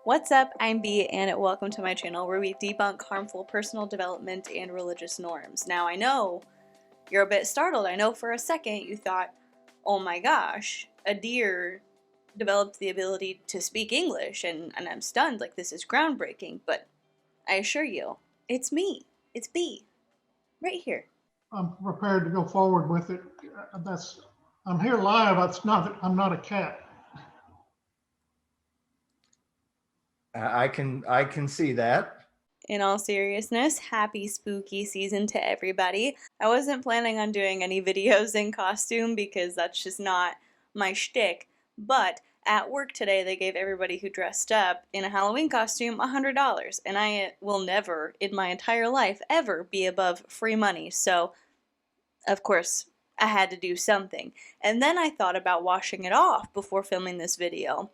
What's up? I'm B, and welcome to my channel where we debunk harmful personal development and religious norms. Now, I know you're a bit startled. I know for a second you thought, oh my gosh, a deer developed the ability to speak English, and I'm stunned, like this is groundbreaking, but I assure you, it's me. It's B. Right here. I'm prepared to go forward with it. I'm here live. I'm not a cat. I can see that. In all seriousness, happy spooky season to everybody. I wasn't planning on doing any videos in costume because that's just not my shtick, but at work today they gave everybody who dressed up in a Halloween costume $100, and I will never in my entire life ever be above free money, so of course I had to do something. And then I thought about washing it off before filming this video,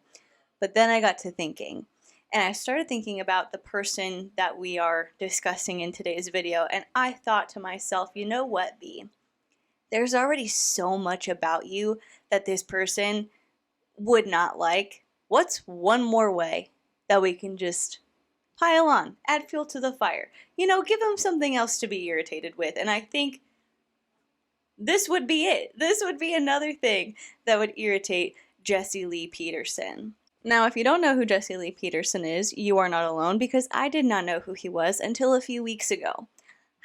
but then I got to thinking. And I started thinking about the person that we are discussing in today's video, and I thought to myself, you know what, B? There's already so much about you that this person would not like. What's one more way that we can just pile on, add fuel to the fire? You know, give them something else to be irritated with, and I think this would be it. This would be another thing that would irritate Jessie Lee Peterson. Now, if you don't know who Jessie Lee Peterson is, you are not alone, because I did not know who he was until a few weeks ago.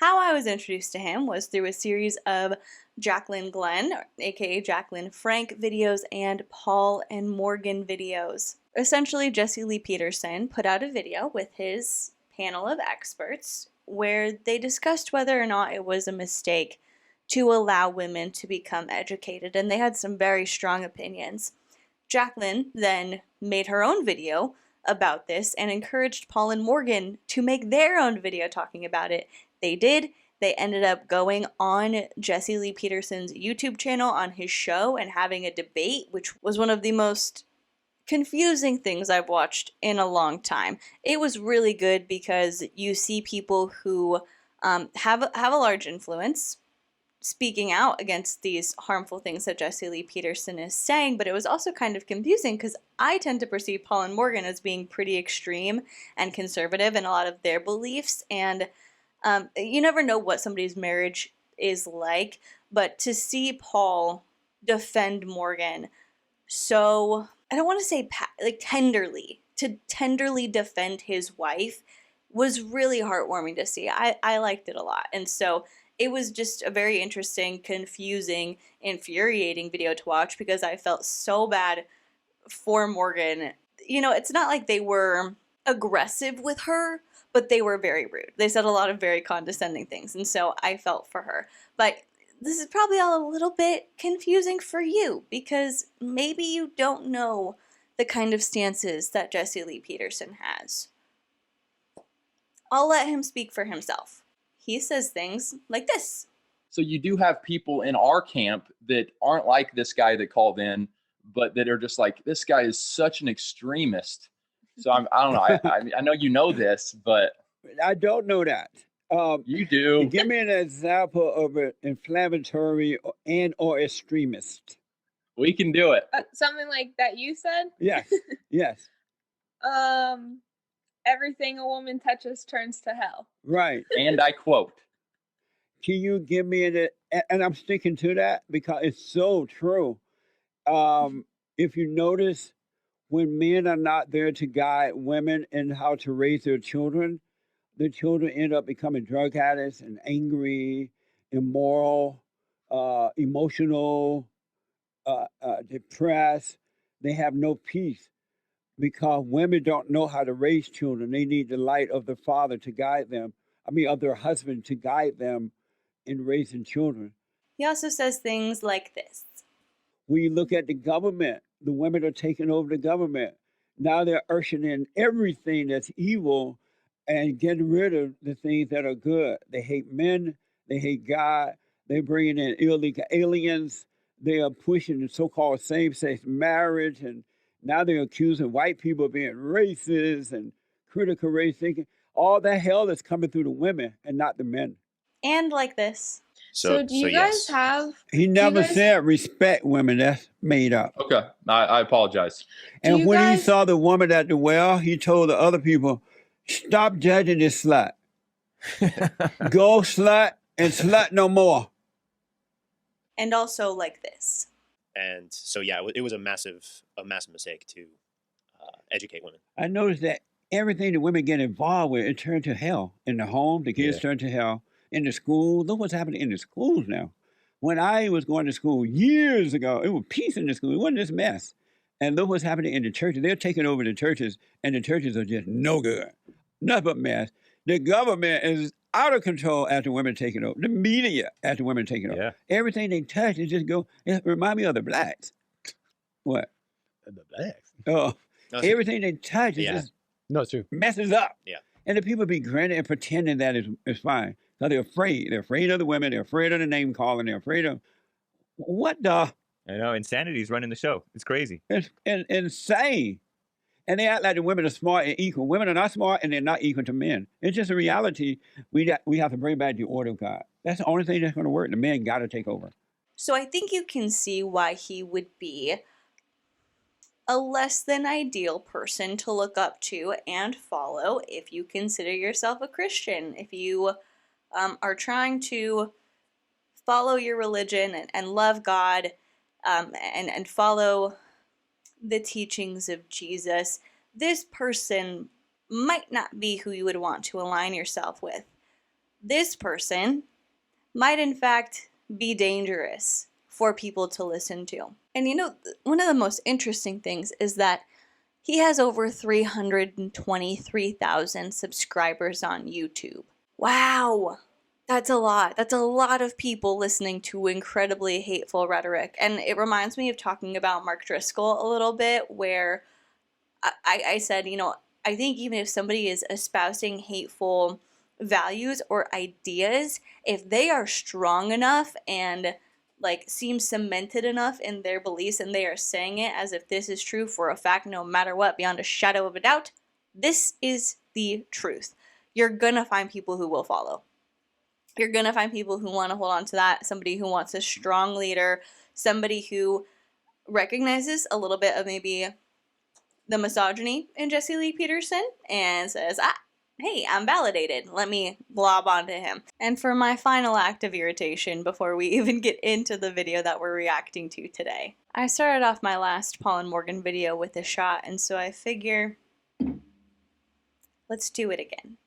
How I was introduced to him was through a series of JACLYN Glenn, aka JACLYN Frank videos, and Paul and Morgan videos. Essentially, Jessie Lee Peterson put out a video with his panel of experts where they discussed whether or not it was a mistake to allow women to become educated, and they had some very strong opinions. JACLYN then made her own video about this and encouraged Paul and Morgan to make their own video talking about it. They did. They ended up going on Jessie Lee Peterson's YouTube channel on his show and having a debate, which was one of the most confusing things I've watched in a long time. It was really good because you see people who have a large influence speaking out against these harmful things that Jessie Lee Peterson is saying, but it was also kind of confusing because I tend to perceive Paul and Morgan as being pretty extreme and conservative in a lot of their beliefs, and you never know what somebody's marriage is like, but to see Paul defend Morgan so, I don't want to say tenderly, to tenderly defend his wife was really heartwarming to see. I liked it a lot, and so it was just a very interesting, confusing, infuriating video to watch because I felt so bad for Morgan. You know, it's not like they were aggressive with her, but they were very rude. They said a lot of very condescending things, and so I felt for her. But this is probably all a little bit confusing for you because maybe you don't know the kind of stances that Jessie Lee Peterson has. I'll let him speak for himself. He says things like this. So you do have people in our camp that aren't like this guy that called in, but that are just like, this guy is such an extremist. So I don't know. I know you know this, but I don't know that. You do. Give me an example of an inflammatory and or extremist. We can do it. Something like that you said? Yes, yes. Everything a woman touches turns to hell. Right. And I quote. Can you give me and I'm sticking to that because it's so true. If you notice, when men are not there to guide women in how to raise their children, the children end up becoming drug addicts and angry, immoral, emotional, depressed. They have no peace because women don't know how to raise children. They need the light of the father to guide them. Of their husband to guide them in raising children. He also says things like this. When you look at the government, the women are taking over the government. Now they're ushering in everything that's evil and getting rid of the things that are good. They hate men. They hate God. They're bringing in illegal aliens. They are pushing the so-called same-sex marriage. And now they're accusing white people of being racist and critical race thinking. All that hell is coming through the women and not the men. And like this. So do you guys yes. have? He do you never guys- said respect women. That's made up. Okay, I apologize. Do And you when he guys- saw the woman at the well, he told the other people, "Stop judging this slut. Go slut and slut no more." And also like this. And so, yeah, it was a massive mistake to educate women. I noticed that everything the women get involved with, it turned to hell. In the home, the kids turn to hell. In the school, look what's happening in the schools now. When I was going to school years ago, it was peace in the school. It wasn't this mess. And look what's happening in the churches. They're taking over the churches, and the churches are just no good. Nothing but mess. The government is out of control after women taking over. The media after women taking over. Yeah. Everything they touch, it just go. It remind me of the blacks. What? The blacks. Oh, No, everything they touch, it Yeah. just No, it's true. messes up. Yeah. And the people be granted and pretending that is fine. So they're afraid. They're afraid of the women. They're afraid of the name calling. They're afraid of what the? I know insanity is running the show. It's crazy. It's insane. And they act like the women are smart and equal. Women are not smart and they're not equal to men. It's just a reality. We have to bring back the order of God. That's the only thing that's going to work. The men got to take over. So I think you can see why he would be a less than ideal person to look up to and follow if you consider yourself a Christian. If you are trying to follow your religion and love God and follow the teachings of Jesus, this person might not be who you would want to align yourself with. This person might in fact be dangerous for people to listen to. And you know, one of the most interesting things is that he has over 323,000 subscribers on YouTube. Wow! That's a lot. That's a lot of people listening to incredibly hateful rhetoric. And it reminds me of talking about Mark Driscoll a little bit, where I said, you know, I think even if somebody is espousing hateful values or ideas, if they are strong enough and like seem cemented enough in their beliefs and they are saying it as if this is true for a fact, no matter what, beyond a shadow of a doubt, this is the truth. You're gonna find people who will follow. You're going to find people who want to hold on to that, somebody who wants a strong leader, somebody who recognizes a little bit of maybe the misogyny in Jesse Lee Peterson and says, hey, I'm validated. Let me glob onto him. And for my final act of irritation before we even get into the video that we're reacting to today, I started off my last Paul and Morgan video with a shot, and so I figure, let's do it again.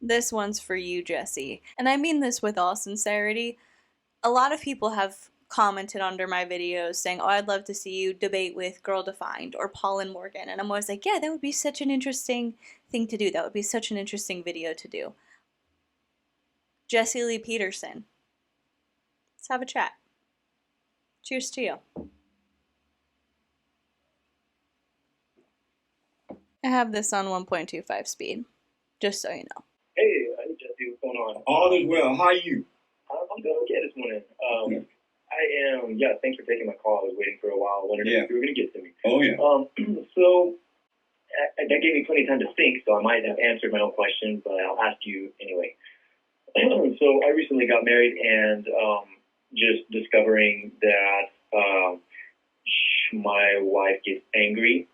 This one's for you, Jesse. And I mean this with all sincerity. A lot of people have commented under my videos saying, oh, I'd love to see you debate with Girl Defined or Paul and Morgan. And I'm always like, yeah, that would be such an interesting thing to do. That would be such an interesting video to do. Jesse Lee Peterson. Let's have a chat. Cheers to you. I have this on 1.25 speed, just so you know. Hey, Jesse, what's going on? All is well. How are you? I'm doing okay this morning. Thanks for taking my call. I was waiting for a while, wondering if you were going to get to me. Oh, yeah. So that gave me plenty of time to think, so I might have answered my own question, but I'll ask you anyway. So I recently got married, and just discovering that my wife gets angry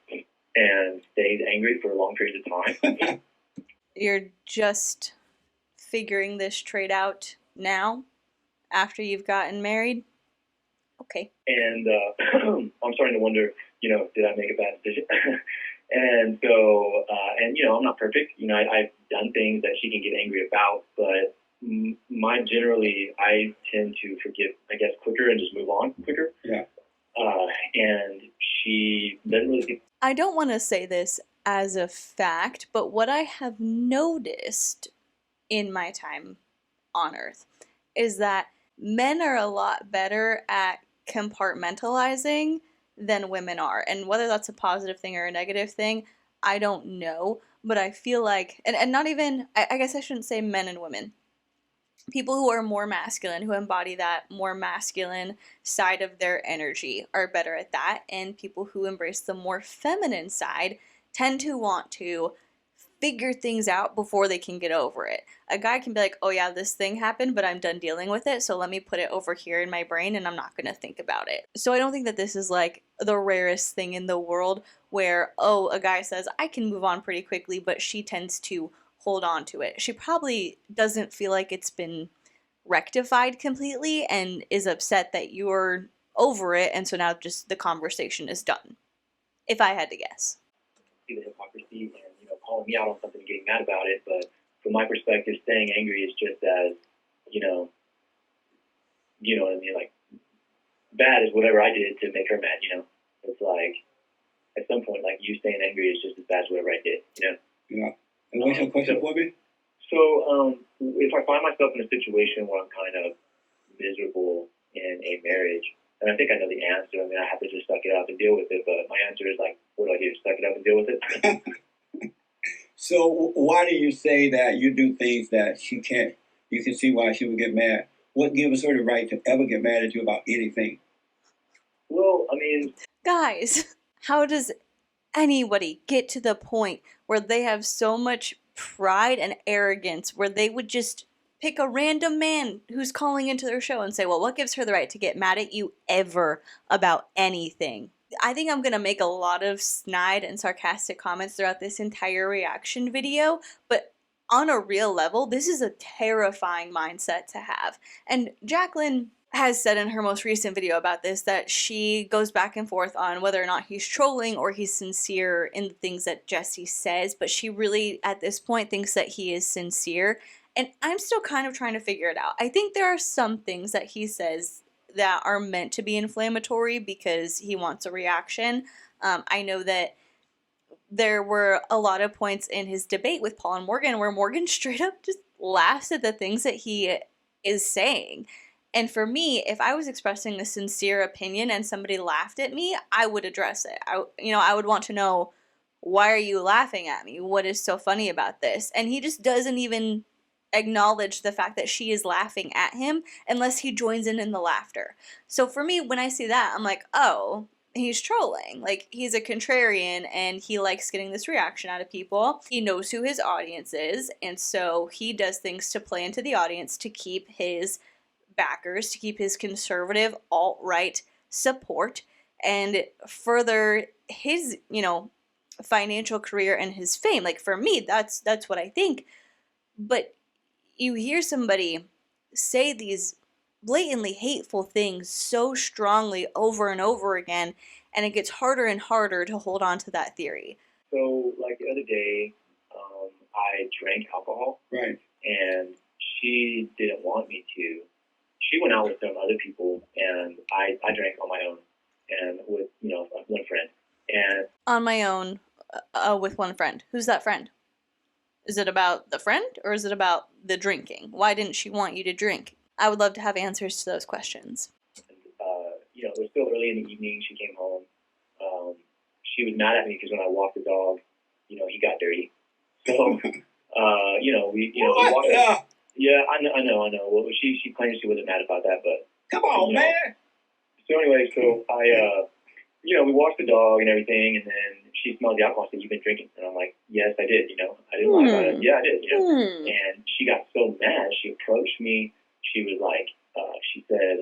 and stays angry for long periods of time. You're just figuring this trait out now, after you've gotten married? Okay. And I'm starting to wonder, did I make a bad decision? And so, I'm not perfect. I've done things that she can get angry about, but I tend to forgive, I guess, quicker and just move on quicker. Yeah. And she doesn't really get. I don't want to say this as a fact, but what I have noticed in my time on Earth is that men are a lot better at compartmentalizing than women are. And whether that's a positive thing or a negative thing, I don't know. But I feel like, and not even, I guess I shouldn't say men and women. People who are more masculine, who embody that more masculine side of their energy are better at that. And people who embrace the more feminine side tend to want to figure things out before they can get over it. A guy can be like, oh yeah, this thing happened, but I'm done dealing with it, so let me put it over here in my brain and I'm not gonna think about it. So I don't think that this is like the rarest thing in the world where, oh, a guy says, I can move on pretty quickly, but she tends to hold on to it. She probably doesn't feel like it's been rectified completely and is upset that you're over it, and so now just the conversation is done, if I had to guess. See the hypocrisy and, calling me out on something and getting mad about it, but from my perspective, staying angry is just as, you know what I mean, like, bad as whatever I did to make her mad, It's like, at some point, like, you staying angry is just as bad as whatever I did, Yeah. And what's your question for me? So, if I find myself in a situation where I'm kind of miserable in a marriage, and I think I know the answer. I mean, I have to just suck it up and deal with it, but my answer is like, what do I do? Suck it up and deal with it? So why do you say that you do things that she can't? You can see why she would get mad. What gives her the right to ever get mad at you about anything? Well, I mean, guys, how does anybody get to the point where they have so much pride and arrogance where they would just pick a random man who's calling into their show and say, well, what gives her the right to get mad at you ever about anything? I think I'm going to make a lot of snide and sarcastic comments throughout this entire reaction video, but on a real level, this is a terrifying mindset to have. And JACLYN has said in her most recent video about this that she goes back and forth on whether or not he's trolling or he's sincere in the things that Jesse says, but she really, at this point, thinks that he is sincere. And I'm still kind of trying to figure it out. I think there are some things that he says that are meant to be inflammatory because he wants a reaction. I know that there were a lot of points in his debate with Paul and Morgan where Morgan straight up just laughs at the things that he is saying. And for me, if I was expressing a sincere opinion and somebody laughed at me, I would address it. I would want to know, why are you laughing at me? What is so funny about this? And he just doesn't even acknowledge the fact that she is laughing at him unless he joins in the laughter. So for me, when I see that, I'm like, oh, he's trolling. Like, he's a contrarian and he likes getting this reaction out of people. He knows who his audience is, and so he does things to play into the audience to keep his backers, to keep his conservative alt-right support and further his, financial career and his fame. Like, for me, that's what I think. But you hear somebody say these blatantly hateful things so strongly over and over again, and it gets harder and harder to hold on to that theory. So, like the other day, I drank alcohol. Right. And she didn't want me to. She went out with some other people, and I drank on my own and with, one friend. And on my own with one friend. Who's that friend? Is it about the friend or is it about the drinking? Why didn't she want you to drink? I would love to have answers to those questions. It was still early in the evening. She came home. She was mad at me because when I walked the dog, he got dirty. So, we walked. Yeah, I know. Well, she claims she wasn't mad about that, but come on, man. So anyway, we washed the dog and everything, and then she smelled the alcohol. Said, "You've been drinking," and I'm like, "Yes, I did." I didn't lie about it. Yeah, I did. And she got so mad. She approached me. She was like, she said,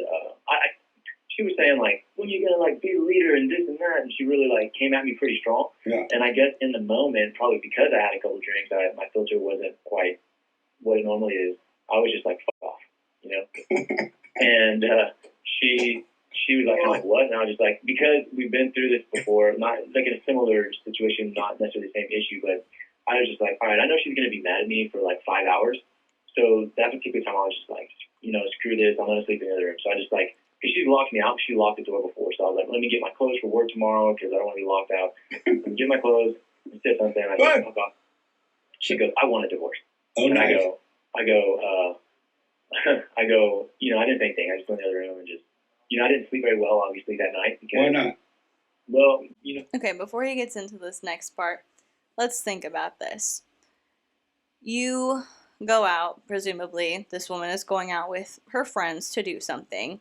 she was saying like, "When you gonna like be a leader and this and that?" And she really like came at me pretty strong. Yeah. And I guess in the moment, probably because I had a couple drinks, my filter wasn't quite what it normally is. I was just like, "Fuck off," And she was like, "I'm like, what?" And I was just like, because we've been through this before, not like in a similar situation, not necessarily the same issue, but I was just like, all right, I know she's gonna be mad at me for like 5 hours. So that particular time, I was just like, screw this, I'm gonna sleep in the other room. So I just like, because she locked me out, she locked the door before. So I was like, let me get my clothes for work tomorrow because I don't want to be locked out. Let me get my clothes, and sit something. I go, fuck off. She goes, I want a divorce. Oh, and nice. I go, I didn't think anything. I just went in the other room and just, I didn't sleep very well, obviously, that night. Because, why not? Well, Okay, before he gets into this next part, let's think about this. You go out, presumably, this woman is going out with her friends to do something.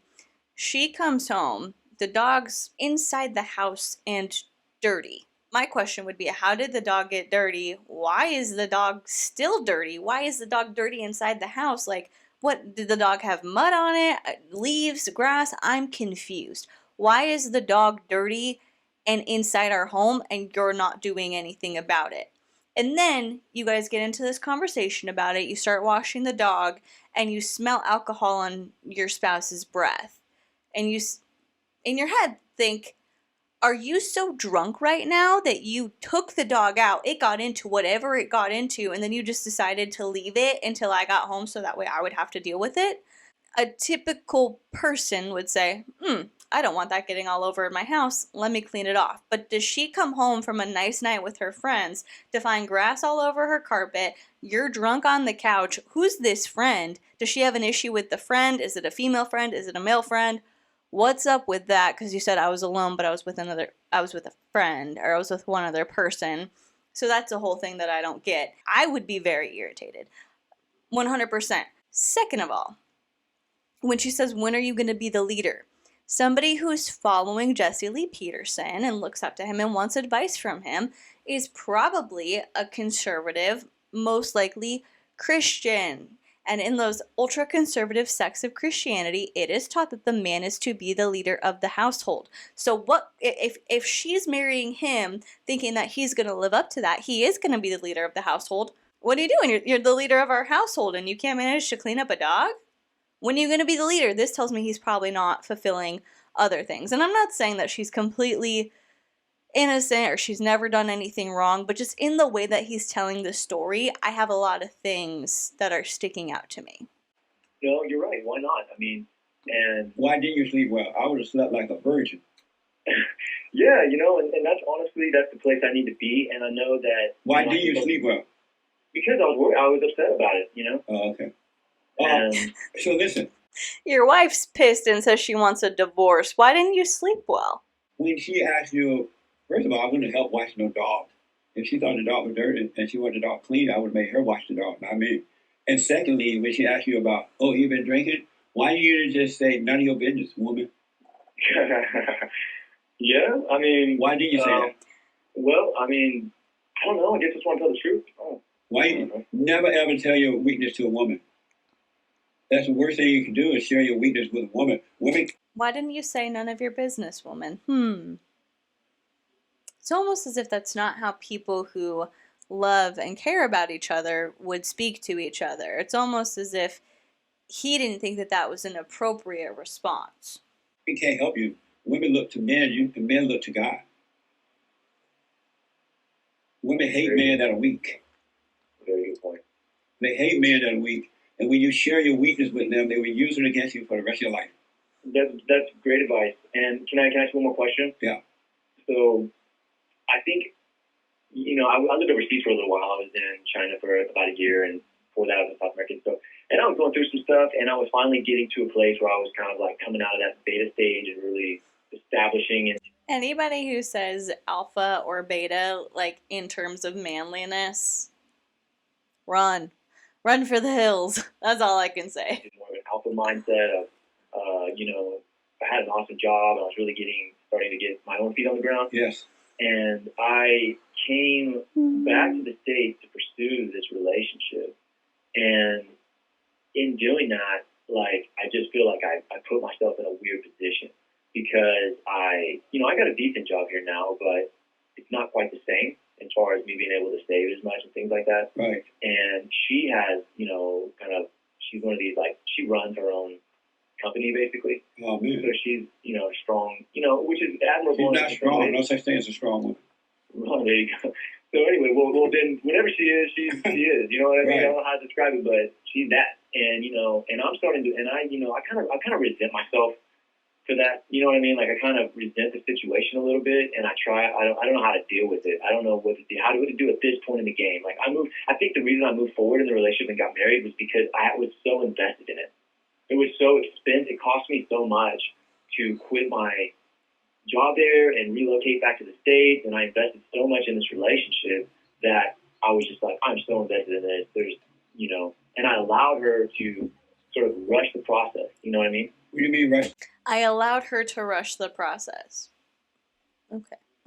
She comes home, the dog's inside the house and dirty. My question would be, how did the dog get dirty? Why is the dog still dirty? Why is the dog dirty inside the house? Like, what, did the dog have mud on it? Leaves, grass? I'm confused. Why is the dog dirty and inside our home and you're not doing anything about it? And then you guys get into this conversation about it. You start washing the dog and you smell alcohol on your spouse's breath. And you, in your head, think, are you so drunk right now that you took the dog out, it got into whatever it got into, and then you just decided to leave it until I got home so that way I would have to deal with it? A typical person would say, I don't want that getting all over my house. Let me clean it off. But does she come home from a nice night with her friends to find grass all over her carpet? You're drunk on the couch. Who's this friend? Does she have an issue with the friend? Is it a female friend? Is it a male friend? What's up with that? Because you said I was alone, but I was with a friend, or I was with one other person. So that's the whole thing that I don't get. I would be very irritated. 100%. Second of all, when she says, when are you going to be the leader? Somebody who's following Jesse Lee Peterson and looks up to him and wants advice from him is probably a conservative, most likely Christian. And in those ultra-conservative sects of Christianity, it is taught that the man is to be the leader of the household. So what if she's marrying him thinking that he's going to live up to that, he is going to be the leader of the household. What are you doing? You're the leader of our household and you can't manage to clean up a dog? When are you going to be the leader? This tells me he's probably not fulfilling other things. And I'm not saying that she's completely innocent or she's never done anything wrong, but just in the way that he's telling the story, I have a lot of things that are sticking out to me. No, you're right. Why not? I mean, and Why didn't you sleep well? I would have slept like a virgin. yeah, and that's honestly, that's the place I need to be. And I know that. Why didn't you sleep well? Because I was worried. I was upset about it, Oh, okay. And So listen, Your wife's pissed and says she wants a divorce. Why didn't you sleep well? when she asked you, first of all, I wouldn't help wash no dog. If she thought the dog was dirty and she wanted the dog clean, I would have made her wash the dog, not me. And secondly, when she asked you about, oh, you've been drinking, why didn't you just say, none of your business, woman? yeah, I mean. Why didn't you say that? Well, I mean, I don't know. I guess I just want to tell the truth. Oh, Why you never ever tell your weakness to a woman? That's the worst thing you can do is share your weakness with a woman. Women. Why didn't you say none of your business, woman? It's almost as if that's not how people who love and care about each other would speak to each other. It's almost as if he didn't think that that was an appropriate response. We can't help you. Women look to men, and men look to God. Women hate men that are weak. very good point. They hate men that are weak. And when you share your weakness with them, they will use it against you for the rest of your life. That's great advice. And can I ask one more question? Yeah. So, I think, I lived overseas for a little while. I was in China for about a year, and before that I was in South America. So, and I was going through some stuff, and I was finally getting to a place where I was kind of like coming out of that beta stage and really establishing and. Anybody who says alpha or beta, like in terms of manliness, run for the hills. That's all I can say. More of an alpha mindset of, I had an awesome job. I was really starting to get my own feet on the ground. Yes. And I came back to the States to pursue this relationship. And in doing that, I just feel like I put myself in a weird position because I got a decent job here now, but it's not quite the same as far as me being able to save as much and things like that. Right. And she has, she's one of these, she runs her own company, basically. Oh, man. So she's, strong, which is admirable. She's not strong. No such thing as a strong woman. Well, there you go. So anyway, well, then, whenever she is, she is. You know what I mean? Right. I don't know how to describe it, but she's that. And, and I'm starting to, and I kind of resent myself for that. You know what I mean? I kind of resent the situation a little bit, and I don't know how to deal with it. I don't know what to do at this point in the game. I think the reason I moved forward in the relationship and got married was because I was so invested in it. It was so expensive. It cost me so much to quit my job there and relocate back to the States, and I invested so much in this relationship that I was just like, I'm so invested in this. And I allowed her to sort of rush the process. You know what I mean? What do you mean rush? I allowed her to rush the process.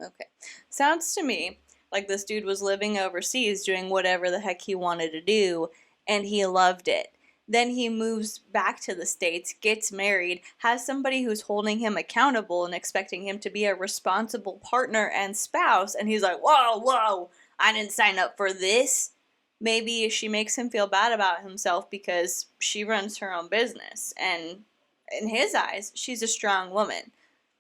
Okay. Sounds to me like this dude was living overseas doing whatever the heck he wanted to do, and he loved it. Then he moves back to the States, gets married, has somebody who's holding him accountable and expecting him to be a responsible partner and spouse, and he's like, whoa, I didn't sign up for this. Maybe she makes him feel bad about himself because she runs her own business, and in his eyes, she's a strong woman.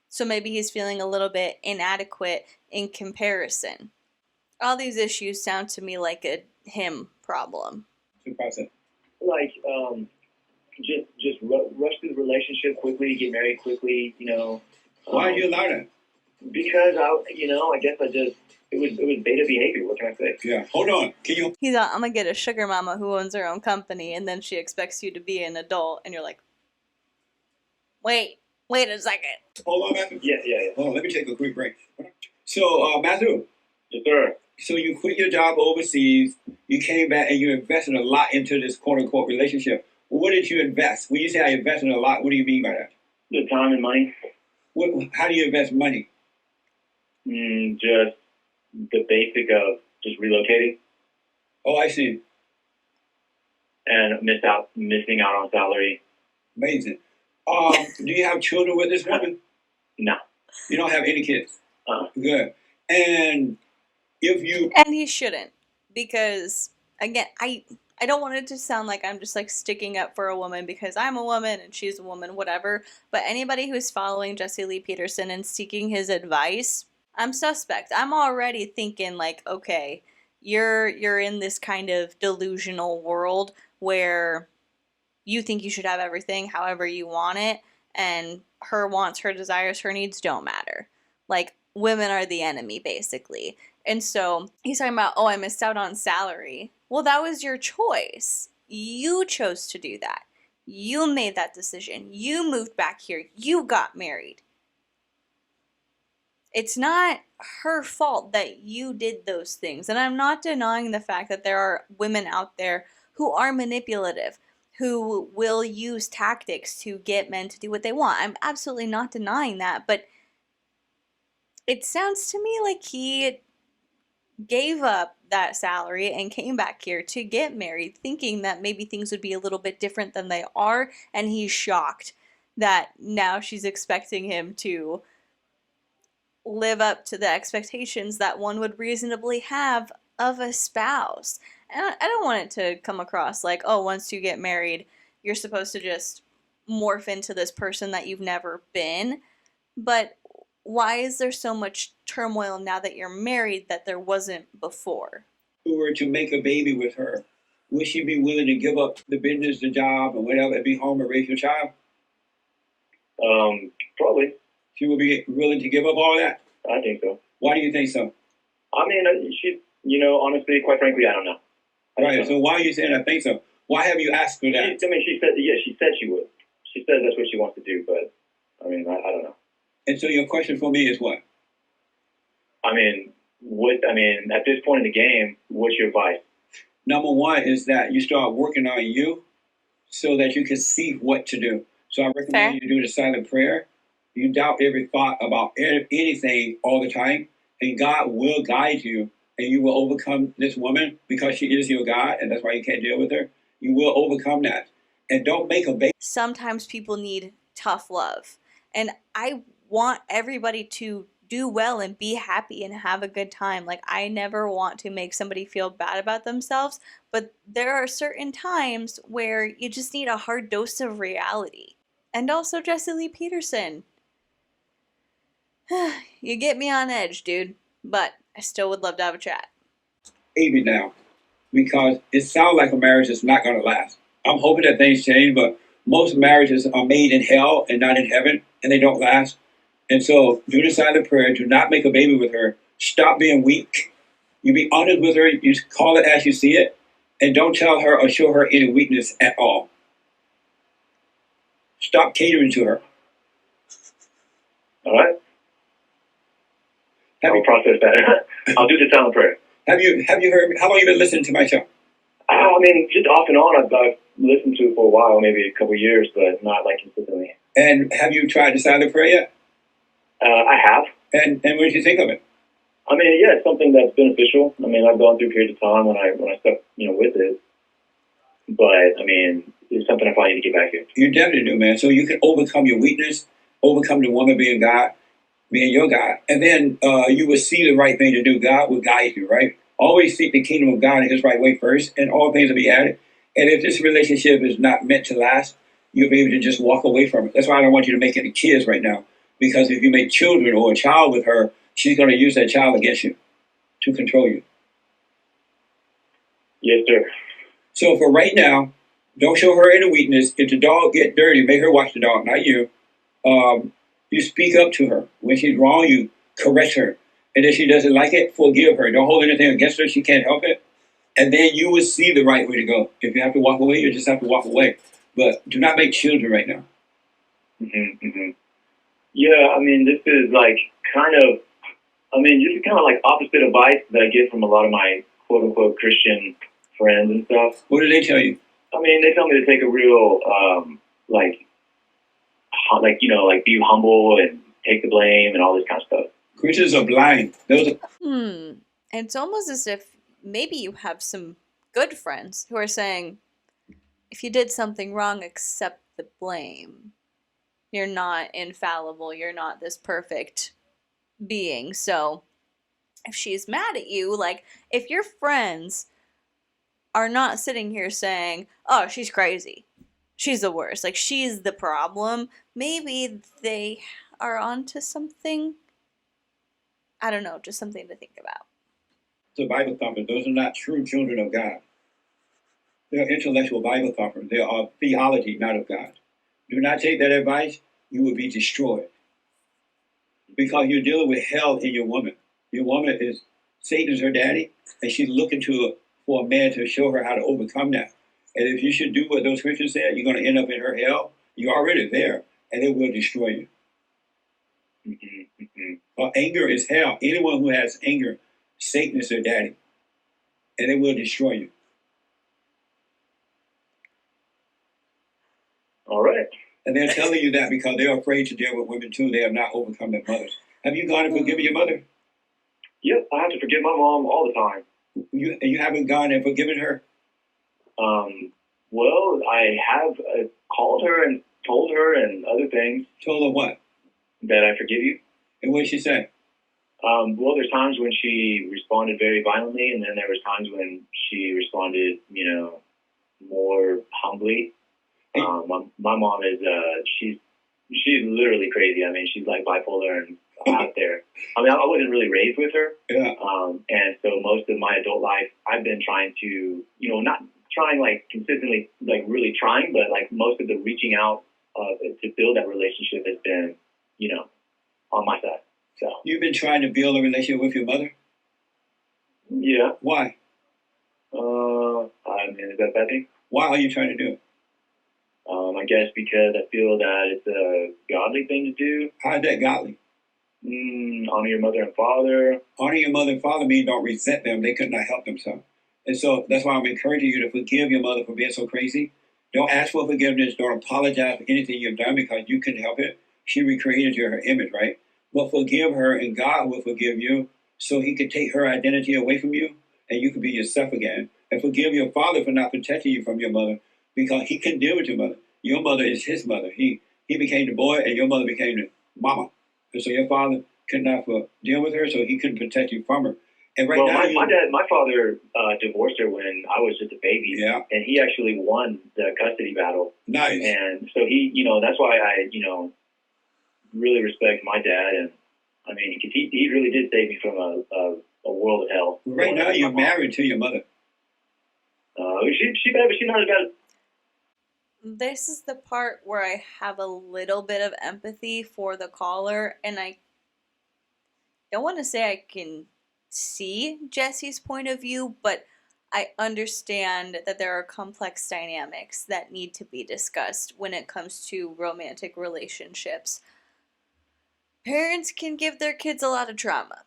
So maybe he's feeling a little bit inadequate in comparison. All these issues sound to me like a him problem. Like, just rush through the relationship quickly, get married quickly, you know. Why do you allow that? Because I guess it was beta behavior. What can I say? Yeah. Hold on. Can you? He's like, I'm gonna get a sugar mama who owns her own company, and then she expects you to be an adult, and you're like, wait a second. Hold on, Matthew. Yeah. Hold on. Let me take a quick break. So, Matthew. Yes, sir. So you quit your job overseas. You came back and you invested a lot into this quote unquote relationship. What did you invest? When you say I invested a lot, what do you mean by that? The time and money. How do you invest money? Just the basic of just relocating. Oh, I see. And missing out on salary. Amazing. Do you have children with this woman? No. You don't have any kids? Good. And he shouldn't, because again, I don't want it to sound like I'm just like sticking up for a woman because I'm a woman and she's a woman, whatever. But anybody who's following Jesse Lee Peterson and seeking his advice, I'm suspect. I'm already thinking like, okay, you're in this kind of delusional world where you think you should have everything however you want it, and her wants, her desires, her needs don't matter. Like, women are the enemy, basically. And so he's talking about, oh, I missed out on salary. Well, that was your choice. You chose to do that. You made that decision. You moved back here. You got married. It's not her fault that you did those things. And I'm not denying the fact that there are women out there who are manipulative, who will use tactics to get men to do what they want. I'm absolutely not denying that. But it sounds to me like he gave up that salary and came back here to get married, thinking that maybe things would be a little bit different than they are, and he's shocked that now she's expecting him to live up to the expectations that one would reasonably have of a spouse. And I don't want it to come across like, oh, once you get married, you're supposed to just morph into this person that you've never been. But why is there so much turmoil now that you're married that there wasn't before? If you were to make a baby with her, would she be willing to give up the business, the job, and whatever, and be home and raise your child? Probably. She would be willing to give up all that? I think so. Why do you think so? I mean, honestly, quite frankly, I don't know. Right, so why are you saying I think so? Why have you asked for that? She said she would. She said that's what she wants to do, but, I mean, I don't know. And so your question for me is what? I mean, at this point in the game, what's your advice? Number one is that you start working on you so that you can see what to do. So I recommend you do the silent prayer. You doubt every thought about anything all the time, and God will guide you, and you will overcome this woman because she is your God, and that's why you can't deal with her. You will overcome that. And don't make a baby. Sometimes people need tough love. And I want everybody to do well and be happy and have a good time. Like, I never want to make somebody feel bad about themselves, but there are certain times where you just need a hard dose of reality. And also Jesse Lee Peterson. You get me on edge, dude, but I still would love to have a chat. Baby now, because it sounds like a marriage is not going to last. I'm hoping that things change, but most marriages are made in hell and not in heaven, and they don't last. And so do the silent prayer. Do not make a baby with her. Stop being weak. You be honest with her. You call it as you see it, and don't tell her or show her any weakness at all. Stop catering to her. All right. I'll process that. I'll do the silent prayer. Have you heard? How long have you been listening to my show? I mean, just off and on. I've listened to it for a while, maybe a couple of years, but not like consistently. And have you tried the silent prayer yet? I have. And what did you think of it? I mean, yeah, it's something that's beneficial. I mean, I've gone through periods of time when I stuck, with it. But I mean, it's something I probably need to get back to. You definitely do, man. So you can overcome your weakness, overcome the woman being God, being your God, and then you will see the right thing to do. God will guide you, right? Always seek the kingdom of God in His right way first, and all things will be added. And if this relationship is not meant to last, you'll be able to just walk away from it. That's why I don't want you to make any kids right now, because if you make children or a child with her, she's going to use that child against you to control you. Yes, sir. So for right now, don't show her any weakness. If the dog get dirty, make her watch the dog, not you. You speak up to her. When she's wrong, you correct her. And if she doesn't like it, forgive her. Don't hold anything against her. She can't help it. And then you will see the right way to go. If you have to walk away, you just have to walk away. But do not make children right now. Yeah, I mean, this is like this is kind of like opposite advice that I get from a lot of my quote unquote Christian friends and stuff. What do they tell you? I mean, they tell me to take a real, be humble and take the blame and all this kind of stuff. Christians are blind. It's almost as if maybe you have some good friends who are saying, if you did something wrong, accept the blame. You're not infallible. You're not this perfect being. So if she's mad at you, like, if your friends are not sitting here saying, oh, she's crazy, she's the worst, like, she's the problem, maybe they are onto something. I don't know, just something to think about. The Bible thumpers, those are not true children of God. They're intellectual Bible thumpers. They are theology, not of God. Do not take that advice. You will be destroyed. Because you're dealing with hell in your woman. Your woman is, Satan is her daddy, and she's looking for a man to show her how to overcome that. And if you should do what those Christians said, you're going to end up in her hell. You're already there, and it will destroy you. Anger is hell. Anyone who has anger, Satan is their daddy, and it will destroy you. All right. And they're telling you that because they're afraid to deal with women too. They have not overcome their mothers. Have you gone and forgiven your mother? Yep, I have to forgive my mom all the time. You haven't gone and forgiven her? Well, I have called her and told her and other things. Told her what? That I forgive you. And what did she say? Well, there's times when she responded very violently, and then there was times when she responded, more humbly. My mom is she's literally crazy. I mean, she's like bipolar and out there. I mean, I wasn't really raised with her. Yeah. And so most of my adult life, I've been trying to, not trying like consistently, like really trying, but like most of the reaching out to build that relationship has been, on my side. So you've been trying to build a relationship with your mother? Yeah. Why? I mean, is that a bad thing? Why are you trying to do it? I guess because I feel that it's a godly thing to do. How is that godly? Honor your mother and father. Honor your mother and father means don't resent them. They could not help themselves. And so that's why I'm encouraging you to forgive your mother for being so crazy. Don't ask for forgiveness. Don't apologize for anything you've done because you couldn't help it. She recreated you in her image, right? But forgive her and God will forgive you so He could take her identity away from you and you can be yourself again. And forgive your father for not protecting you from your mother because he couldn't deal with your mother. Your mother is his mother. He became the boy and your mother became the mama. And so your father could not deal with her, so he couldn't protect you from her. And right now, my father divorced her when I was just a baby. Yeah. And he actually won the custody battle. Nice. And so he, that's why I, really respect my dad. And I mean, because he really did save me from a world of hell. Right now, you're married to your mother. She better, but she's not as bad. This is the part where I have a little bit of empathy for the caller, and I don't want to say I can see Jesse's point of view, but I understand that there are complex dynamics that need to be discussed when it comes to romantic relationships. Parents can give their kids a lot of trauma.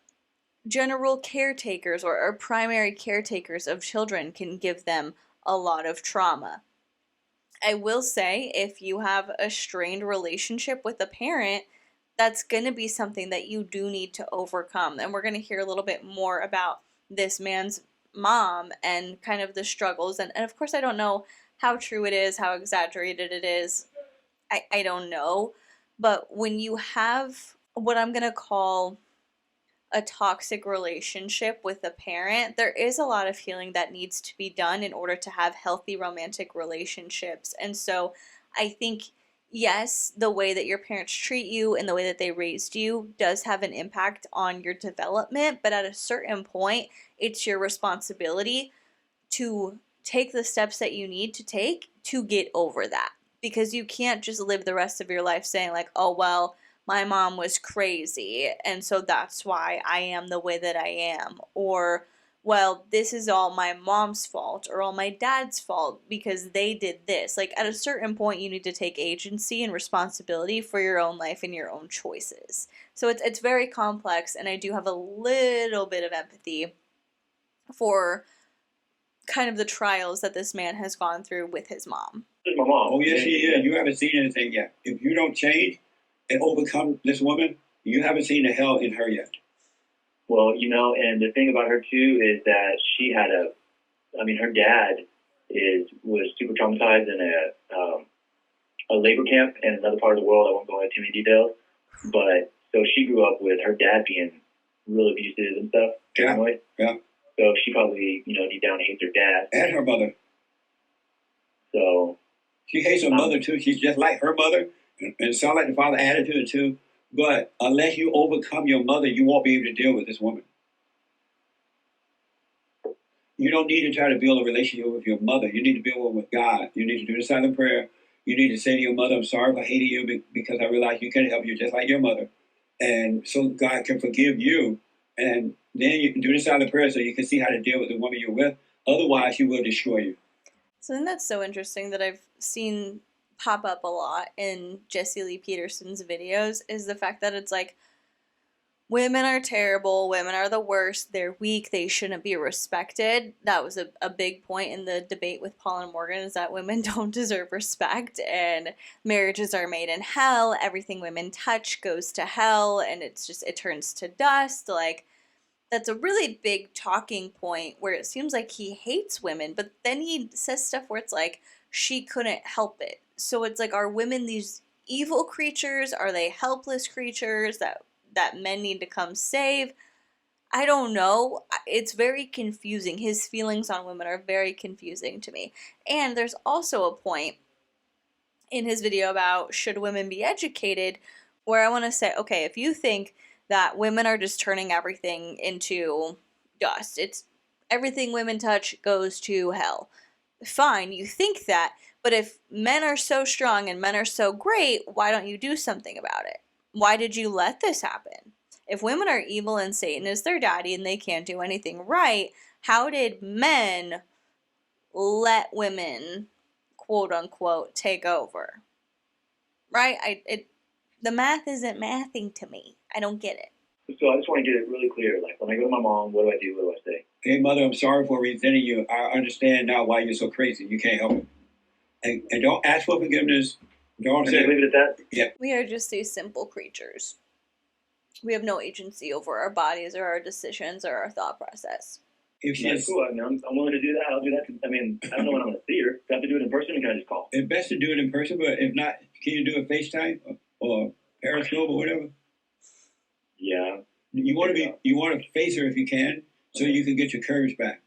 General caretakers or primary caretakers of children can give them a lot of trauma. I will say, if you have a strained relationship with a parent, that's going to be something that you do need to overcome. And we're going to hear a little bit more about this man's mom and kind of the struggles. And of course, I don't know how true it is, how exaggerated it is. I don't know. But when you have what I'm going to call a toxic relationship with a parent, there is a lot of healing that needs to be done in order to have healthy romantic relationships. And so I think, yes, the way that your parents treat you and the way that they raised you does have an impact on your development, but at a certain point, it's your responsibility to take the steps that you need to take to get over that. Because you can't just live the rest of your life saying, like, oh, well, my mom was crazy, and so that's why I am the way that I am. Or, well, this is all my mom's fault or all my dad's fault because they did this. Like, at a certain point, you need to take agency and responsibility for your own life and your own choices. So it's very complex, and I do have a little bit of empathy for kind of the trials that this man has gone through with his mom. This is my mom. Oh, yes, she is. You haven't seen anything yet. If you don't change and overcome this woman, you haven't seen the hell in her yet. Well, and the thing about her too is that she had her dad was super traumatized in a labor camp in another part of the world. I won't go into too many details, but so she grew up with her dad being real abusive and stuff. Yeah. Yeah. So she probably, deep down hates her dad. And her mother. So she hates her mother too. She's just like her mother, and sound like the father attitude too. But unless you overcome your mother, you won't be able to deal with this woman. You don't need to try to build a relationship with your mother. You need to build one with God. You need to do the silent prayer. You need to say to your mother, I'm sorry for hating you because I realize you can't help you just like your mother. And so God can forgive you. And then you can do the silent prayer so you can see how to deal with the woman you're with. Otherwise, she will destroy you. So I think that's so interesting that I've seen pop up a lot in Jesse Lee Peterson's videos is the fact that it's like, women are terrible, women are the worst, they're weak, they shouldn't be respected. That was a big point in the debate with Paul and Morgan, is that women don't deserve respect and marriages are made in hell, everything women touch goes to hell, and it turns to dust. Like, that's a really big talking point where it seems like he hates women, but then he says stuff where it's like, she couldn't help it. So it's like, are women these evil creatures? Are they helpless creatures that men need to come save? I don't know. It's very confusing. His feelings on women are very confusing to me. And there's also a point in his video about should women be educated, where I want to say, okay, if you think that women are just turning everything into dust, it's everything women touch goes to hell. Fine, you think that, but if men are so strong and men are so great, why don't you do something about it? Why did you let this happen? If women are evil and Satan is their daddy and they can't do anything right, how did men let women, quote unquote, take over? Right? The math isn't mathing to me. I don't get it. So I just want to get it really clear. Like, when I go to my mom, what do I do? What do I say? Hey, mother, I'm sorry for resenting you. I understand now why you're so crazy. You can't help it. And don't ask for forgiveness. Don't say, leave it at that? Yeah. We are just these simple creatures. We have no agency over our bodies or our decisions or our thought process. If That's cool. I'm willing to do that. I'll do that. I don't know when I'm going to see her. Do I have to do it in person, or can I just call? It's best to do it in person, but if not, can you do a FaceTime or Periscope or whatever? Yeah. You want to face her if you can, so you can get your courage back.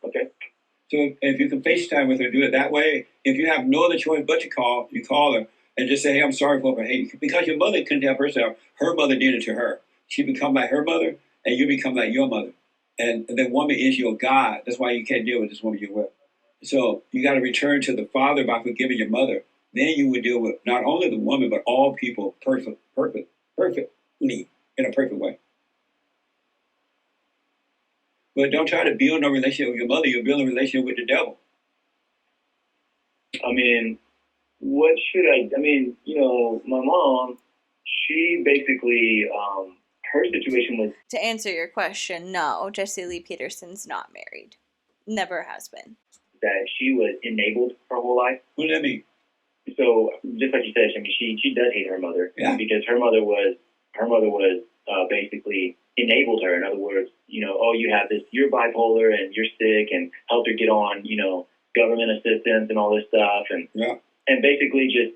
Okay. So if you can FaceTime with her, do it that way. If you have no other choice but to call, you call her and just say, hey, I'm sorry for her hating. Because your mother couldn't help herself. Her mother did it to her. She become like her mother, and you become like your mother. And the woman is your God. That's why you can't deal with this woman you're with. So you got to return to the Father by forgiving your mother. Then you would deal with not only the woman, but all people perfectly, in a perfect way. But don't try to build no relationship with your mother. You'll build a relationship with the devil. What should my mom, she basically, her situation was... To answer your question, no, Jesse Lee Peterson's not married. Never has been. That she was enabled her whole life. What does that mean? so just like you said, I mean, she does hate her mother because her mother was basically enabled her. In other words, oh, you have this, you're bipolar and you're sick, and helped her get on, government assistance and all this stuff, and basically just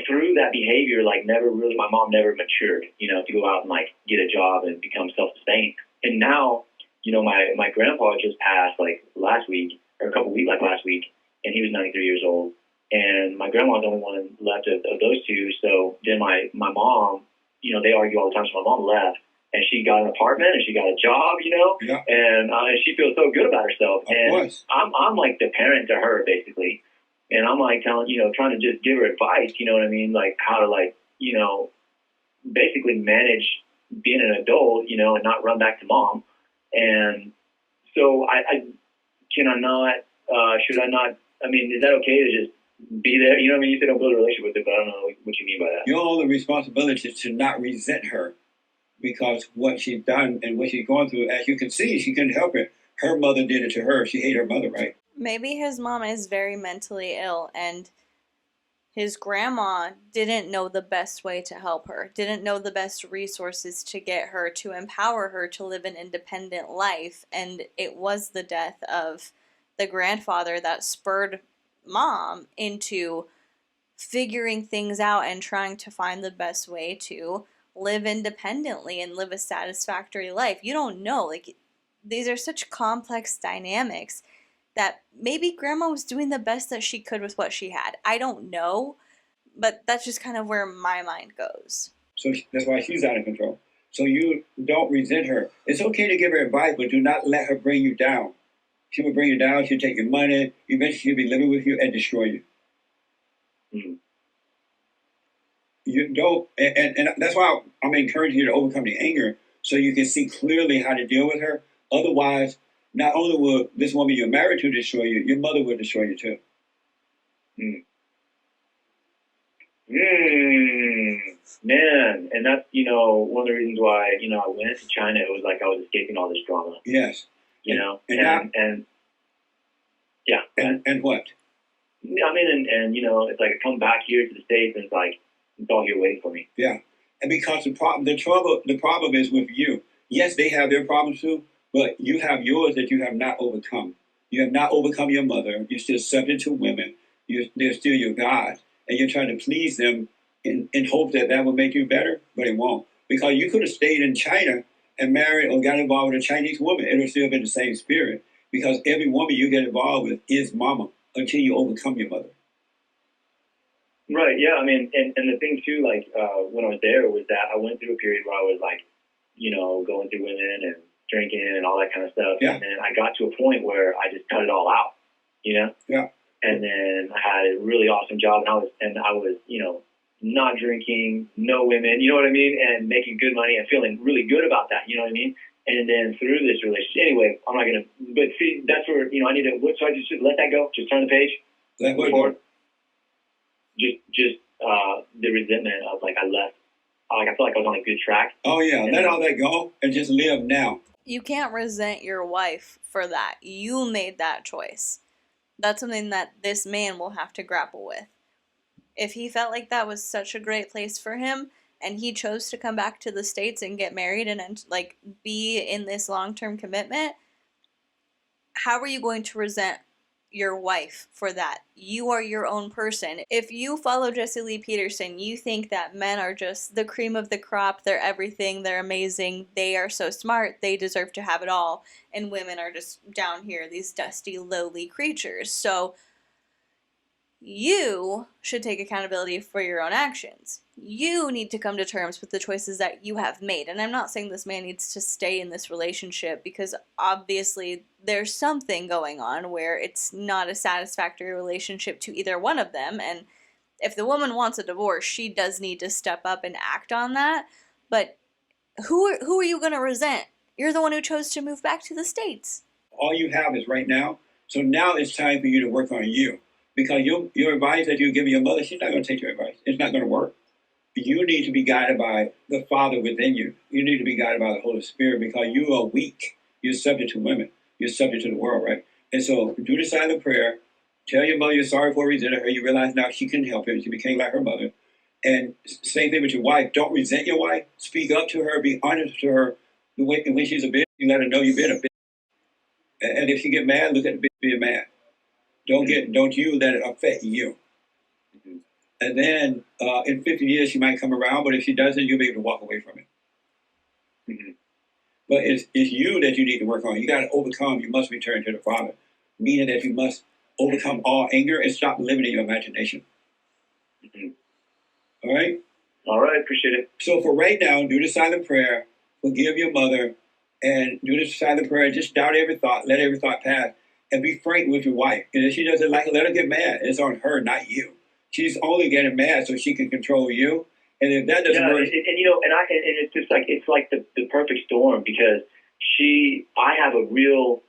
through that behavior, like my mom never matured, to go out and like get a job and become self-sustained. And now, my grandpa just passed like last week or a couple weeks, like last week, and he was 93 years old. And my grandma's the only one left of those two. So then my mom, they argue all the time. So my mom left, and she got an apartment and she got a job, and she feels so good about herself. And I'm like the parent to her basically. And I'm like trying to just give her advice, you know what I mean? Like how to basically manage being an adult, and not run back to mom. And so should I not, I mean, is that okay to just be there? You know what I mean? You said don't build a relationship with it, but I don't know what you mean by that. Your only responsibility is to not resent her because what she's done and what she's going through, as you can see, she couldn't help it. Her mother did it to her. She hated her mother, right? Maybe his mom is very mentally ill, and his grandma didn't know the best way to help her, didn't know the best resources to get her, to empower her to live an independent life. And it was the death of the grandfather that spurred mom into figuring things out and trying to find the best way to live independently and live a satisfactory life. You don't know. Like, these are such complex dynamics that maybe grandma was doing the best that she could with what she had. I don't know, but that's just kind of where my mind goes. So that's why she's out of control. So you don't resent her. It's okay to give her advice, but do not let her bring you down. She will bring you down. She'll take your money. Eventually, she'll be living with you and destroy you. Mm-hmm. You don't, and that's why I'm encouraging you to overcome the anger so you can see clearly how to deal with her. Otherwise, not only will this woman you're married to destroy you, your mother will destroy you too. Man, and that's, one of the reasons why, I went to China. It was like I was escaping all this drama. Yes. And what? I mean, and it's like I come back here to the States and it's like, it's all here waiting for me. Yeah. And because the problem is with you. Yes, they have their problems too, but you have yours that you have not overcome. You have not overcome your mother. You're still subject to women. They're still your God. And you're trying to please them in hope that will make you better, but it won't. Because you could have stayed in China and married or got involved with a Chinese woman. It would still have been the same spirit. Because every woman you get involved with is mama until you overcome your mother. Right, yeah. I mean, and the thing too, like when I was there was that I went through a period where I was like, going through women and drinking and all that kind of stuff. Yeah. And then I got to a point where I just cut it all out, Yeah. And then I had a really awesome job, and I was, not drinking, no women, you know what I mean, and making good money and feeling really good about that, you know what I mean. And then through this relationship, anyway, I'm not gonna. But see, that's where I need to. So I just let that go. Just turn the page. Let what go? Just the resentment of like I left. Like I feel like I was on a good track. Oh yeah, let all that go and just live now. You can't resent your wife for that. You made that choice. That's something that this man will have to grapple with. If he felt like that was such a great place for him, and he chose to come back to the States and get married and like be in this long-term commitment, how are you going to resent your wife for that? You are your own person. If you follow Jesse Lee Peterson, you think that men are just the cream of the crop, they're everything, they're amazing, they are so smart, they deserve to have it all, and women are just down here, these dusty, lowly creatures. So you should take accountability for your own actions. You need to come to terms with the choices that you have made. And I'm not saying this man needs to stay in this relationship, because obviously there's something going on where it's not a satisfactory relationship to either one of them. And if the woman wants a divorce, she does need to step up and act on that. But who are you going to resent? You're the one who chose to move back to the States. All you have is right now. So now it's time for you to work on you. Because your advice that you're giving your mother, she's not going to take your advice. It's not going to work. You need to be guided by the Father within you. You need to be guided by the Holy Spirit, because you are weak. You're subject to women. You're subject to the world, right? And so do the silent prayer. Tell your mother you're sorry for resenting her. You realize now she couldn't help it. She became like her mother. And same thing with your wife. Don't resent your wife. Speak up to her. Be honest to her. When she's a bitch, you let her know you've been a bitch. And if she get mad, look at the bitch being mad. Don't you let it affect you. And then in 50 years, she might come around, but if she doesn't, you'll be able to walk away from it. But it's you that you need to work on. You got to overcome. You must return to the Father, meaning that you must overcome all anger and stop limiting your imagination. All right? All right, appreciate it. So for right now, do the silent prayer, forgive your mother, and do the silent prayer. Just doubt every thought, let every thought pass, and be frank with your wife. And if she doesn't like it, let her get mad. It's on her, not you. She's only getting mad so she can control you. And if that doesn't work, and it's just like the perfect storm because I have a real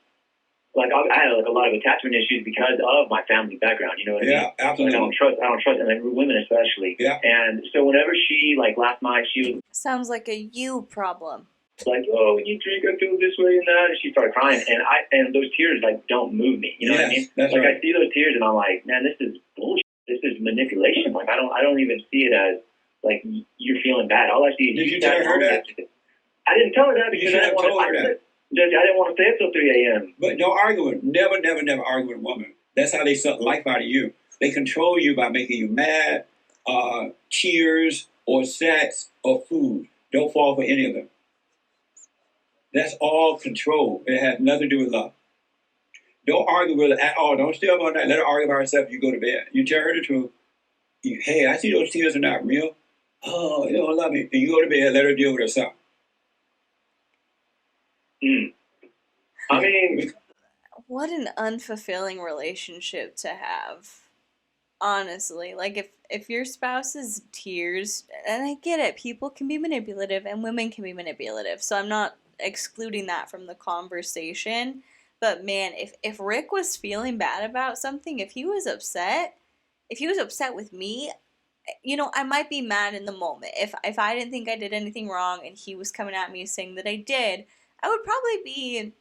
I had like a lot of attachment issues because of my family background. You know what I mean? Yeah, absolutely. Like, I don't trust, and like women especially. Yeah. And so whenever she like last night, she was Sounds like a you problem. like, "Oh, when you drink, I feel this way and that," and she started crying, and those tears like don't move me. You know what I mean? That's like right. I see those tears, and I'm like, man, this is bullshit. This is manipulation. Like I don't even see it as like you're feeling bad. All I see is Did you tell her that? I didn't tell her that because You should have told her that. I didn't want to stay up till 3 a.m. But don't argue with them. Never, never, never argue with a woman. That's how they suck life out of you. They control you by making you mad, tears, or sex, or food. Don't fall for any of them. That's all control. It has nothing to do with love. Don't argue with her at all. Don't stay up all night. Let her argue by herself. You go to bed. You tell her the truth. Hey, I see those tears are not real. Oh, you don't love me. And you go to bed. Let her deal with herself. I mean, What an unfulfilling relationship to have. Honestly, like if your spouse's tears, and I get it, people can be manipulative and women can be manipulative, so I'm not excluding that from the conversation. But man, if Rick was feeling bad about something, if he was upset with me, you know, I might be mad in the moment. If I didn't think I did anything wrong and he was coming at me saying that I did, I would probably be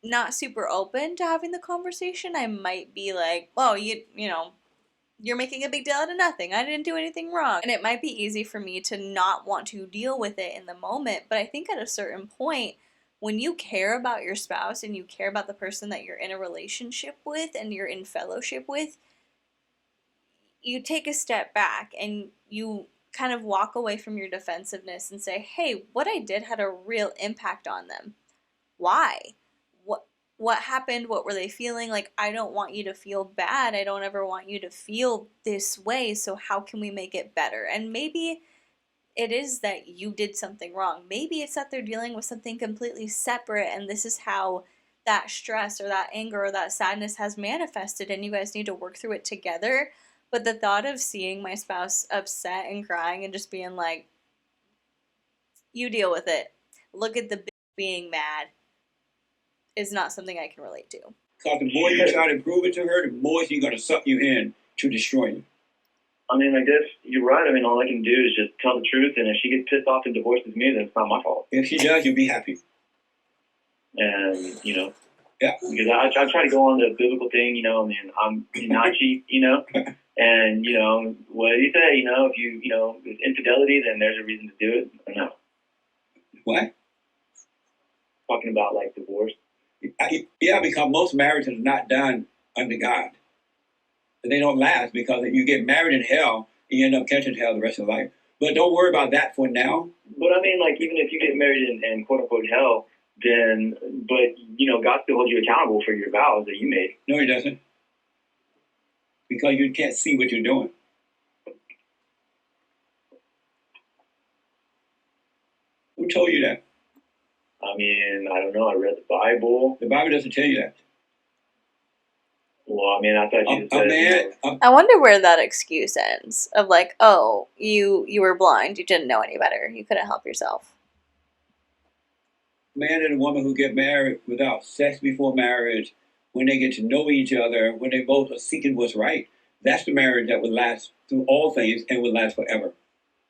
not super open to having the conversation. I might be like, well, you know, you're making a big deal out of nothing. I didn't do anything wrong. And it might be easy for me to not want to deal with it in the moment. But I think at a certain point, when you care about your spouse and you care about the person that you're in a relationship with and you're in fellowship with, you take a step back and you kind of walk away from your defensiveness and say, hey, what I did had a real impact on them. Why? What happened? What were they feeling? Like, I don't want you to feel bad. I don't ever want you to feel this way. So how can we make it better? And maybe it is that you did something wrong. Maybe it's that they're dealing with something completely separate and this is how that stress or that anger or that sadness has manifested and you guys need to work through it together. But the thought of seeing my spouse upset and crying and just being like, you deal with it. Look at the bitch being mad is not something I can relate to. Because the more you try to prove it to her, the more she's going to suck you in to destroy you. I mean, I guess you're right. I mean, all I can do is just tell the truth, and if she gets pissed off and divorces me, then it's not my fault. If she does, you'll be happy. And, you know, yeah, because I try to go on the biblical thing, you know, I mean, I'm not cheap, you know, and, you know, what do you say, you know, if you know, if infidelity, then there's a reason to do it. Or no. What? Talking about, like, divorce. Yeah, because most marriages are not done under God. And they don't last because you get married in hell and you end up catching hell the rest of your life. But don't worry about that for now. But I mean, like, even if you get married in quote unquote hell, then, but, you know, God still holds you accountable for your vows that you made. No, he doesn't. Because you can't see what you're doing. Who told you that? I mean, I don't know. I read the Bible. The Bible doesn't tell you that. Well, I mean, I thought you said, I wonder where that excuse ends of like, oh, you were blind, you didn't know any better, you couldn't help yourself. Man and a woman who get married without sex before marriage, when they get to know each other, when they both are seeking what's right, that's the marriage that would last through all things and would last forever.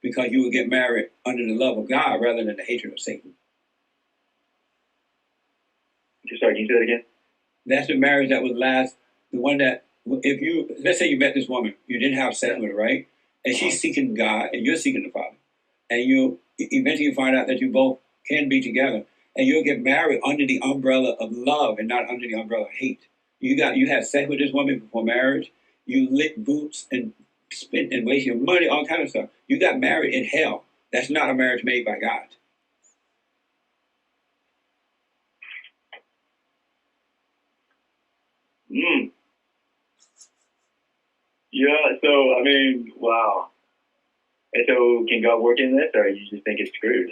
Because you would get married under the love of God rather than the hatred of Satan. Sorry, can you say that again? That's the marriage that would last, the one that if you, let's say you met this woman, you didn't have sex with her, right? And she's seeking God and you're seeking the Father. And you eventually find out that you both can be together. And you'll get married under the umbrella of love and not under the umbrella of hate. You had sex with this woman before marriage. You lit boots and spent and wasted your money, all kind of stuff. You got married in hell. That's not a marriage made by God. Yeah, so, I mean, wow. And so can God work in this, or you just think it's screwed?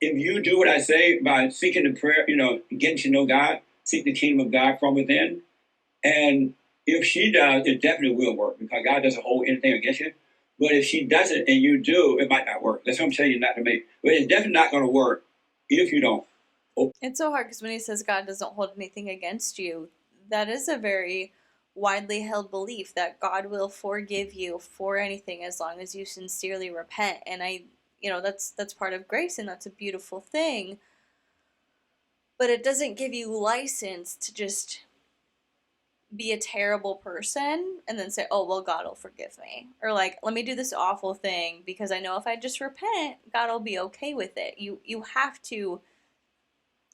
If you do what I say by seeking the prayer, getting to know God, seek the kingdom of God from within, and if she does, it definitely will work because God doesn't hold anything against you. But if she doesn't and you do, it might not work. That's what I'm telling you not to make. But it's definitely not going to work if you don't. It's so hard because when he says God doesn't hold anything against you, that is a very widely held belief that God will forgive you for anything as long as you sincerely repent. And that's part of grace, and that's a beautiful thing. But it doesn't give you license to just be a terrible person and then say, oh, well, God will forgive me. Or like, let me do this awful thing because I know if I just repent, God will be okay with it. You have to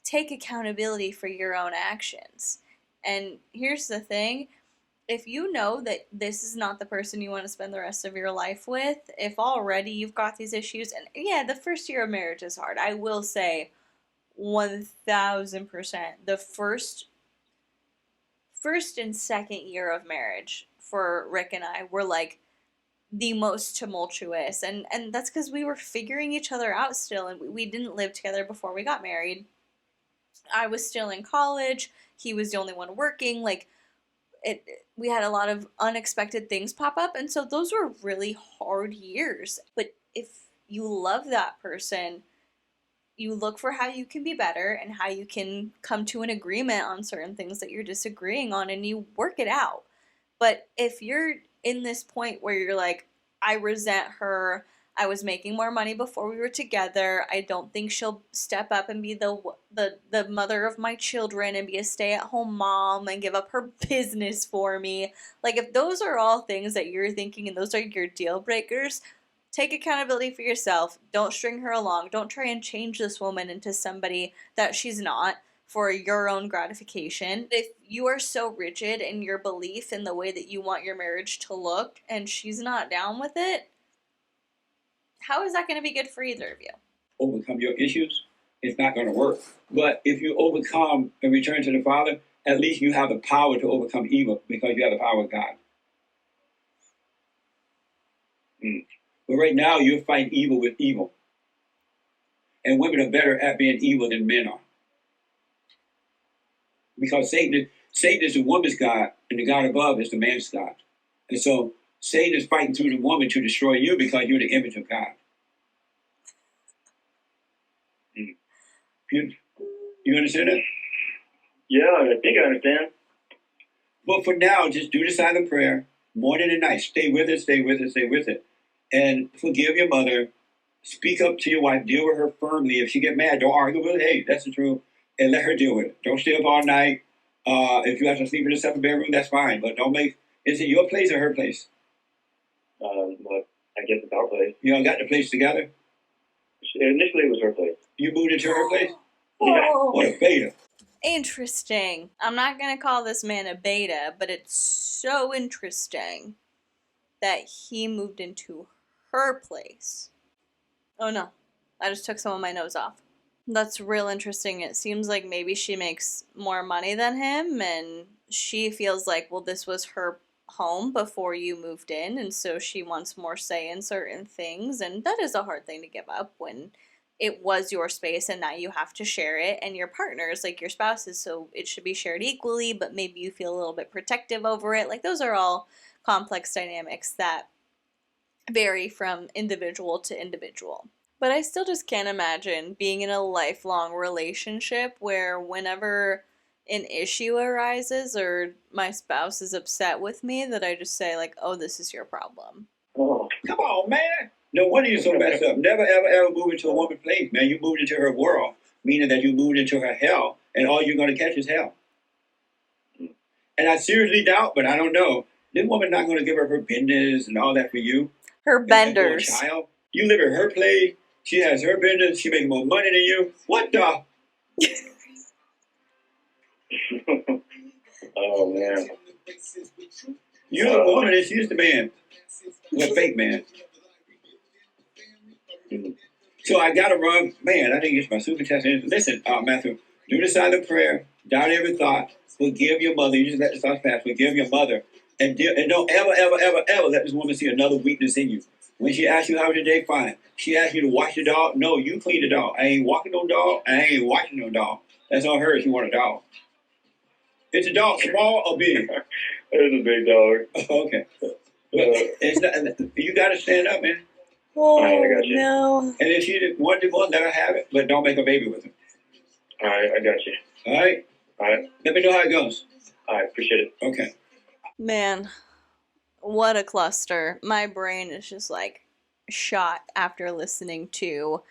take accountability for your own actions. And here's the thing. If you know that this is not the person you want to spend the rest of your life with, if already you've got these issues, and yeah, the first year of marriage is hard. I will say 1000%. The first and second year of marriage for Rick and I were like the most tumultuous. And that's because we were figuring each other out still, and we didn't live together before we got married. I was still in college. He was the only one working. We had a lot of unexpected things pop up, and so those were really hard years. But if you love that person, you look for how you can be better and how you can come to an agreement on certain things that you're disagreeing on, and you work it out. But if you're in this point where you're like, I resent her, I was making more money before we were together, I don't think she'll step up and be the mother of my children and be a stay-at-home mom and give up her business for me. Like, if those are all things that you're thinking and those are your deal breakers, take accountability for yourself. Don't string her along. Don't try and change this woman into somebody that she's not for your own gratification. If you are so rigid in your belief in the way that you want your marriage to look and she's not down with it, how is that going to be good for either of you? Overcome your issues, it's not going to work. But if you overcome and return to the Father, at least you have the power to overcome evil because you have the power of God. But right now, you're fighting evil with evil. And women are better at being evil than men are. Because Satan is the woman's God, and the God above is the man's God. And so Satan is fighting through the woman to destroy you because you're the image of God. You understand that? Yeah, I think I understand. But for now, just do the silent prayer, morning and night. Stay with it, stay with it, stay with it. And forgive your mother. Speak up to your wife. Deal with her firmly. If she get mad, don't argue with her. Hey, that's the truth. And let her deal with it. Don't stay up all night. If you have to sleep in a separate bedroom, that's fine. But don't make, is it your place or her place? Well, I guess it's our place. You all got the place together? Initially, it was her place. You moved into her place? Yeah. What a beta. Interesting. I'm not going to call this man a beta, but it's so interesting that he moved into her place. Oh no, I just took some of my nose off. That's real interesting. It seems like maybe she makes more money than him, and she feels like, well, this was her home before you moved in, and so she wants more say in certain things, and that is a hard thing to give up when it was your space and now you have to share it, and your partner's, like your spouse's, so it should be shared equally, but maybe you feel a little bit protective over it. Like, those are all complex dynamics that vary from individual to individual. But I still just can't imagine being in a lifelong relationship where whenever an issue arises or my spouse is upset with me, that I just say, like, oh, this is your problem. Oh. Come on, man. No wonder you're so messed up. Never, ever, ever move into a woman's place, man. You moved into her world, meaning that you moved into her hell, and all you're going to catch is hell. And I seriously doubt, but I don't know. This woman not going to give up her business and all that for you. Her And for a benders. child. You live in her place. She has her business. She makes more money than you. What the? Oh man. You're the woman and she's the man. Well, fake man. So I got to run. Man, I didn't get my super test. Listen, Matthew, do the silent prayer. Doubt every thought. Forgive your mother. You just let the thoughts pass. Forgive your mother. And don't ever, ever, ever, ever let this woman see another weakness in you. When she asks you how was your day, fine. She asks you to wash the dog. No, you clean the dog. I ain't walking no dog. I ain't watching no dog. That's on her if you want a dog. Is the dog small or big? It's a big dog. Okay. But it's not, you got to stand up, man. Oh, I got you. no. And if she wanted to let her have it, but don't make a baby with her. All right, I got you. All right? All right. Let me know how it goes. All right, appreciate it. Okay. Man, what a cluster. My brain is just like shot after listening to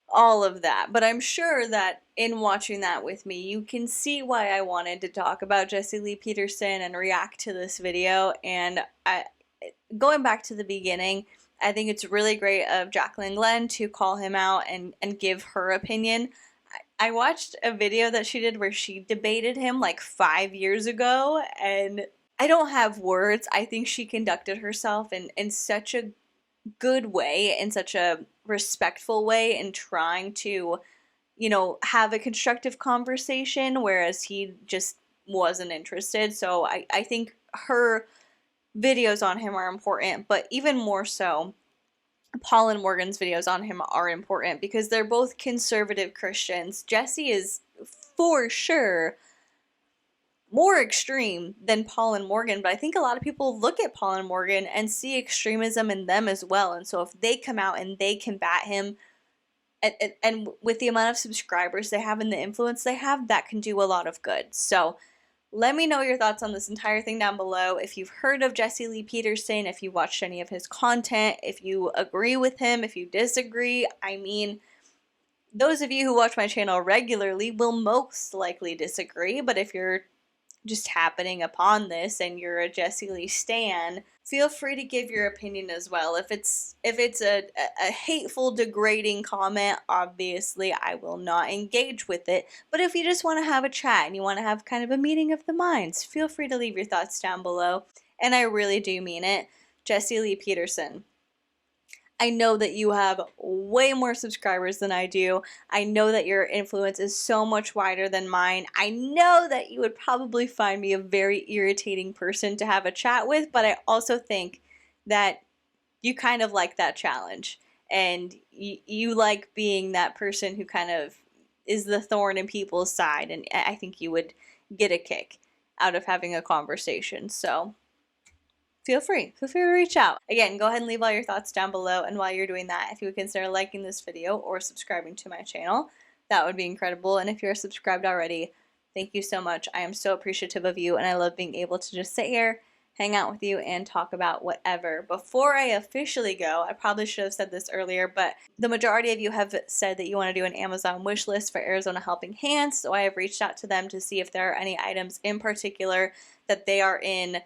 all of that. But I'm sure that in watching that with me, you can see why I wanted to talk about Jesse Lee Peterson and react to this video. And going back to the beginning, I think it's really great of JACLYN Glenn to call him out and give her opinion. I watched a video that she did where she debated him like 5 years ago, and I don't have words. I think she conducted herself in such a good way, in such a respectful way, in trying to, you know, have a constructive conversation, whereas he just wasn't interested. So I think her videos on him are important, but even more so, Paul and Morgan's videos on him are important because they're both conservative Christians. Jesse is for sure more extreme than Paul and Morgan, but I think a lot of people look at Paul and Morgan and see extremism in them as well. And so if they come out and they combat him, and with the amount of subscribers they have and the influence they have, that can do a lot of good. So let me know your thoughts on this entire thing down below. If you've heard of Jesse Lee Peterson, if you watched any of his content, if you agree with him, if you disagree. I mean, those of you who watch my channel regularly will most likely disagree, but if you're just happening upon this and you're a Jesse Lee stan, feel free to give your opinion as well. If it's a hateful, degrading comment, obviously I will not engage with it. But if you just want to have a chat and you want to have kind of a meeting of the minds, feel free to leave your thoughts down below. And I really do mean it. Jesse Lee Peterson, I know that you have way more subscribers than I do. I know that your influence is so much wider than mine. I know that you would probably find me a very irritating person to have a chat with, but I also think that you kind of like that challenge. And you like being that person who kind of is the thorn in people's side. And I think you would get a kick out of having a conversation. So feel free to reach out. Again, go ahead and leave all your thoughts down below, and while you're doing that, if you would consider liking this video or subscribing to my channel, that would be incredible. And if you're subscribed already, thank you so much. I am so appreciative of you, and I love being able to just sit here, hang out with you, and talk about whatever. Before I officially go, I probably should have said this earlier, but the majority of you have said that you want to do an Amazon wish list for Arizona Helping Hands, so I have reached out to them to see if there are any items in particular that they are in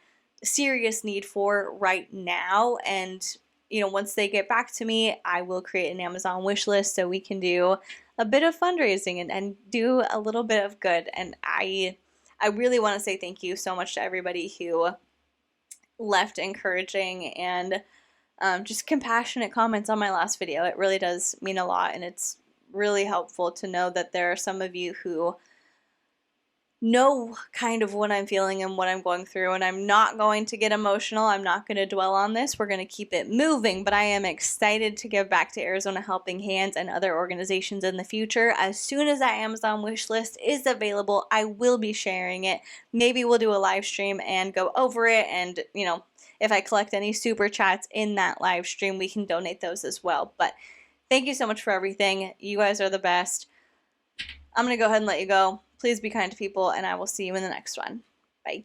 serious need for right now. And you know, once they get back to me, I will create an Amazon wish list so we can do a bit of fundraising and do a little bit of good. And I really want to say thank you so much to everybody who left encouraging and just compassionate comments on my last video. It really does mean a lot, and it's really helpful to know that there are some of you who know kind of what I'm feeling and what I'm going through, and I'm not going to get emotional. I'm not going to dwell on this. We're going to keep it moving, but I am excited to give back to Arizona Helping Hands and other organizations in the future. As soon as that Amazon wish list is available, I will be sharing it. Maybe we'll do a live stream and go over it, and you know, if I collect any super chats in that live stream, we can donate those as well. But thank you so much for everything. You guys are the best. I'm going to go ahead and let you go. Please be kind to people, and I will see you in the next one. Bye.